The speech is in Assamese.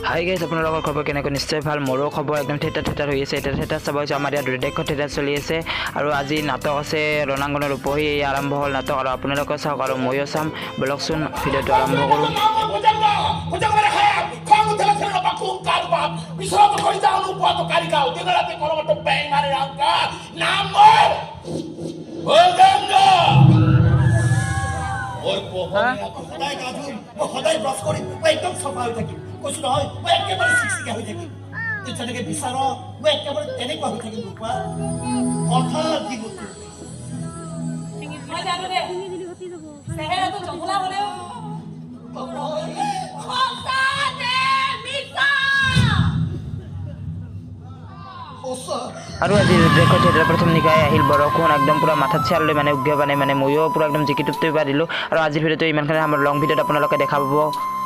হাই গাইজ আপোনালোকৰ খবৰ কেনেকৈ নিশ্চয় ভাল মোৰো খবৰ একদম থেটাৰ হৈ আছে এটা থেটাৰ চাব হৈছে আমাৰ ইয়াত ৰেডেক্ষ থেটাৰ চলি আছে আৰু আজি নাটক আছে ৰণাংগনৰ উপহি আৰম্ভ হ'ল নাটক আৰু আপোনালোকে চাওক আৰু ময়ো চাম বলকচোন ভিডিঅ'টো আৰম্ভ কৰোঁ সদায় ব্ৰাছ কৰি মই একদম চাফা হৈ থাকিম কৈছো নহয় মই একেবাৰে চিকচিকা হৈ থাকিম তুই যেনেকে বিচাৰ মই একেবাৰে তেনেকুৱা হৈ থাকিম ৰূপা কথা কি বস্তু মই জানো দে চেহেৰাটো জংঘলা হ'লেও আৰু আজি ৰেডেক্ষ থেটাৰ প্ৰথম নিশাই আহিল বৰষুণ একদম পুৰা মাথাত চাল লৈ মানে উগ্ৰ মানে ময়ো পুৰা একদম জিকি টুপটুপি পাৰিলোঁ আৰু আজিৰ ভিডিঅ'টো ইমানখিনি আমাৰ লং ভিডিঅ'ত আপোনালোকে দেখা পাব